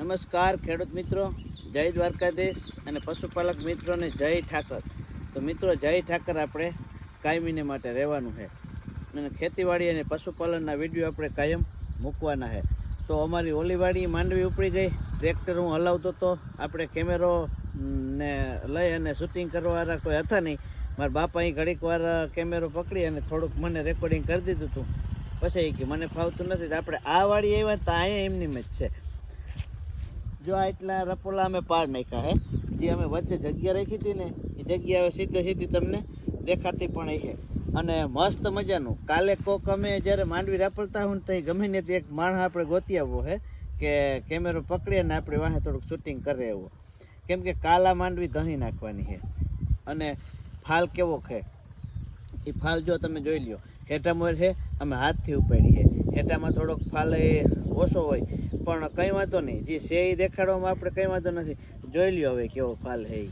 નમસ્કાર ખેડૂત મિત્રો, જય દ્વારકાધીશ અને પશુપાલક મિત્રોને જય ઠાકર. તો મિત્રો, જય ઠાકર આપણે કાયમીને માટે રહેવાનું છે અને ખેતીવાડી અને પશુપાલનના વિડીયો આપણે કાયમ મૂકવાના છે. તો અમારી ઓલીવાડી માંડવી ઉપડી ગઈ, ટ્રેક્ટર હું હલાવતો હતો, આપણે કેમેરો ને લઈ અને શૂટિંગ કરવાવાળા કોઈ હતા નહીં. મારા બાપા અહીં ઘડીક વાર કેમેરો પકડી અને થોડુંક મને રેકોર્ડિંગ કરી દીધું હતું. પછી કે મને ફાવતું નથી, તો આપણે આ વાડી આવ્યા તો અહીંયા એમની જ છે. જો આ એટલા રપોલા અમે પાડ નાખ્યા હે, જે અમે વચ્ચે જગ્યા રાખી હતી ને એ જગ્યા હવે સીધી તમને દેખાતી પણ છે. અને મસ્ત મજાનું કાલે કોક અમે જ્યારે માંડવી રાપલતા હોય ને તો ગમે ને એક માણસ આપણે ગોતી આવવો છે કે કેમેરો પકડી અને આપણે વાહે થોડુંક શૂટિંગ કરે એવું. કેમ કે કાલા માંડવી દહીં નાખવાની છે અને ફાલ કેવો છે એ ફાલ જો તમે જોઈ લ્યો. હેઠામાં છે અમે હાથથી ઉપાડી છે, હેઠામાં થોડોક ફાલ એ ઓછો હોય પણ કંઈ વાંધો નહીં, જે છે એ દેખાડવામાં આપણે કંઈ વાંધો નથી. જોઈ લ્યો હવે કેવો ફાલ છે એ.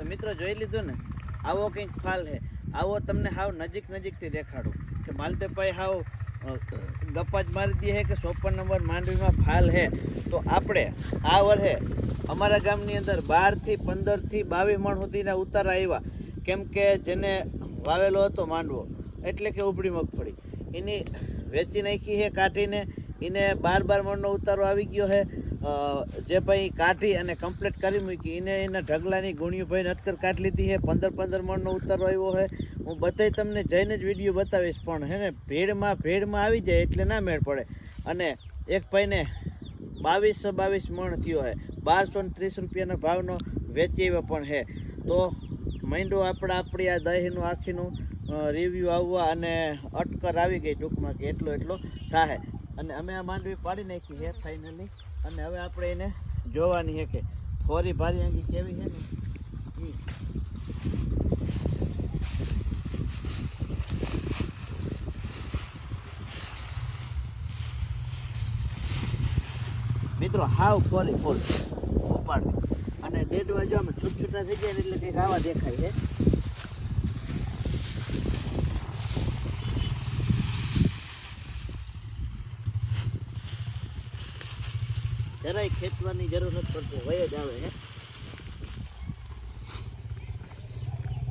મિત્રો જોઈ લીધું ને, આવો કંઈક ફાલ છે. આવો તમને હાવ નજીકથી દેખાડું કે માલદેવભાઈ હાવ ગપ્પા જ મારી દે છે કે 54 નંબર માંડવીમાં ફાલ છે. તો આપણે આ વર્ષે અમારા ગામની અંદર 12 થી 15 થી 22 મણ સુધીના ઉતારા આવ્યા. કેમ કે જેને વાવેલો હતો માંડવો એટલે કે ઉપડી મગફળી એની વેચી નાખી છે કાઢીને, એને 12 મણનો ઉતારો આવી ગયો છે. જે ભાઈ કાઢી અને કમ્પ્લીટ કરી મૂકી એને એના ઢગલાની ગુણ્યુભાઈ નટકર કાઢી લીધી છે. 15 મણનો ઉતારો આવ્યો છે. હું બધાય તમને જઈને જ વિડીયો બતાવીશ, પણ હે ને ભેડમાં આવી જાય એટલે ના મેળ પડે. અને એક ભાઈને 22 મણ થયો છે, 1230 રૂપિયાના ભાવનો વેચી પણ છે. તો માંડો આપણી આ દહીંનું આખીનું રિવ્યૂ આવવા અને અટકર આવી ગઈ ટૂંકમાં કે એટલો થાય. અને અમે આ માંડવી પાડી નાખી છે ફાઇનલી. અને હવે આપણે એને જોવાની છે કે ફોરી ભારી અંગી કેવી છે ને ઈ. મિત્રો હાવ ફોરી ફૂલ ઉપાડવી અને ડેડવા જો અમે છૂટા થઈ જાય એટલે કંઈક આવા દેખાય છે. જરાય ખેંચવાની જરૂર નથી પડતી, વય જ આવે છે.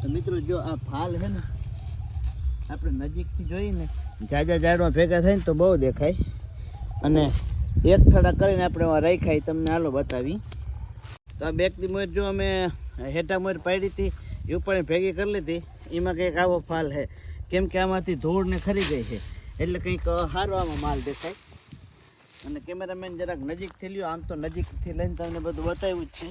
તો મિત્રો જો આ ફાલ છે ને આપણે નજીકથી જોઈએ ને જાજા ઝાડમાં ભેગા થાય ને તો બહુ દેખાય. અને એક થડા કરીને આપણે રાખાય તમને હાલો બતાવી. તો આ બેકની મોર જો અમે હેઠા મોર પાડી હતી એ ઉપર ભેગી કરી લીધી. એમાં કંઈક આવો ફાલ છે, કેમ કે આમાંથી ધૂળ ને ખરી ગઈ છે એટલે કંઈક સારો આમાં માલ દેખાય. અને કેમેરામેન જરાક નજીકથી લ્યો, આમ તો નજીકથી લઈને તમને બધું બતાવ્યું જ છે.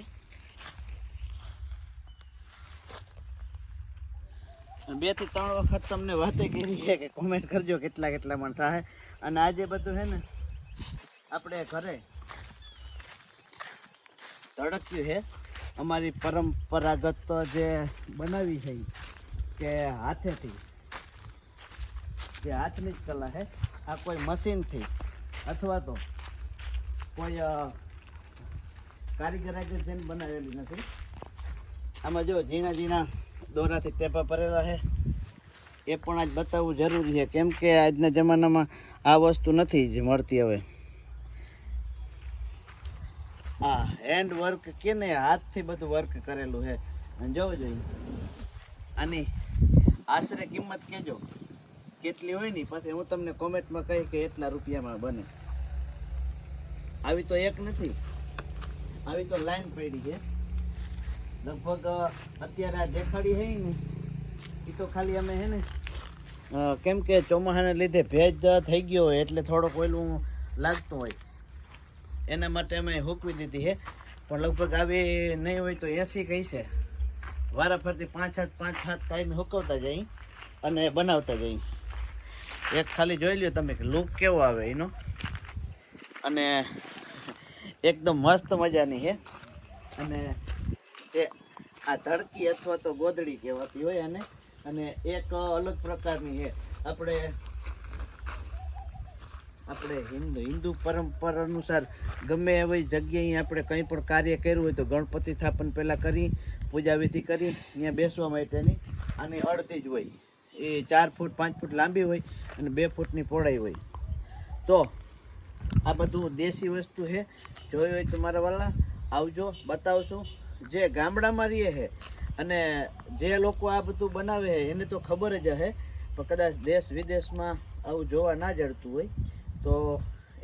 2 થી 3 વખત તમને વાતે કરી છે કે કોમેન્ટ કરજો કેટલા મણ થાય. અને આજે બધું છે ને આપણે ઘરે તડક્યું છે, અમારી પરંપરાગત જે બનાવી છે કે હાથેથી, જે હાથની જ કલા છે. આ કોઈ મશીનથી અથવા તો કોઈ કારીગર આજે જેને બનાવેલી નથી. આમાં જો ઝીણા દોરાથી ટેપા ભરેલા છે, એ પણ આજ બતાવવું જરૂરી છે, કેમ કે આજના જમાનામાં આ વસ્તુ નથી જ મળતી. હવે આ હેન્ડ વર્ક કે ને હાથથી બધું વર્ક કરેલું છે. અને જોવું જોઈએ આની આશરે કિંમત કહેજો કેટલી હોય ને, પછી હું તમને કોમેન્ટમાં કહી કે એટલા રૂપિયામાં બને. આવી તો એક નથી, આવી તો લાઈન પડી છે. લગભગ અત્યારે આ દેખાડી છે ને એ તો ખાલી અમે છે ને કેમ કે ચોમાસાને લીધે ભેજ થઈ ગયો હોય એટલે થોડોક ઓયલું લાગતું હોય એના માટે અમે હૂકવી દીધી છે. પણ લગભગ આવી નહીં હોય તો 80 કઈ છે, વારાફરતી 5-7 કાયમી હુકવતા જઈ અને બનાવતા જઈ. એક ખાલી જોઈ લ્યો તમે કે લુક કેવો આવે એનો. અને એકદમ મસ્ત મજાની છે. અને જે આ ધડકી અથવા તો ગોદડી કહેવાતી હોય અને એક અલગ પ્રકારની છે. આપણે હિન્દુ પરંપરા અનુસાર ગમે એવી જગ્યાએ આપણે કંઈ પણ કાર્ય કર્યું હોય તો ગણપતિ સ્થાપન પહેલાં કરી, પૂજા વિધિ કરી ત્યાં બેસવા માટેની આની અડધી જ હોય. એ 4 ફૂટ 5 ફૂટ લાંબી હોય અને 2 ફૂટની પહોળાઈ હોય. તો આ બધું દેશી વસ્તુ છે. જોઈ હોય તો મારા વાલા આવજો, બતાવશું. જે ગામડામાં રહીએ છે અને જે લોકો આ બધું બનાવે છે એને તો ખબર જ હશે, પણ કદાચ દેશ વિદેશમાં આવું જોવા ના જડતું હોય તો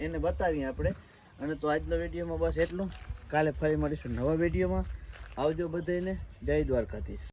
એને બતાવીએ આપણે. અને તો આજનો વિડીયોમાં બસ એટલું. કાલે ફરી મળીશું નવા વિડીયોમાં. આવજો બધાને. જય દ્વારકાધીશ.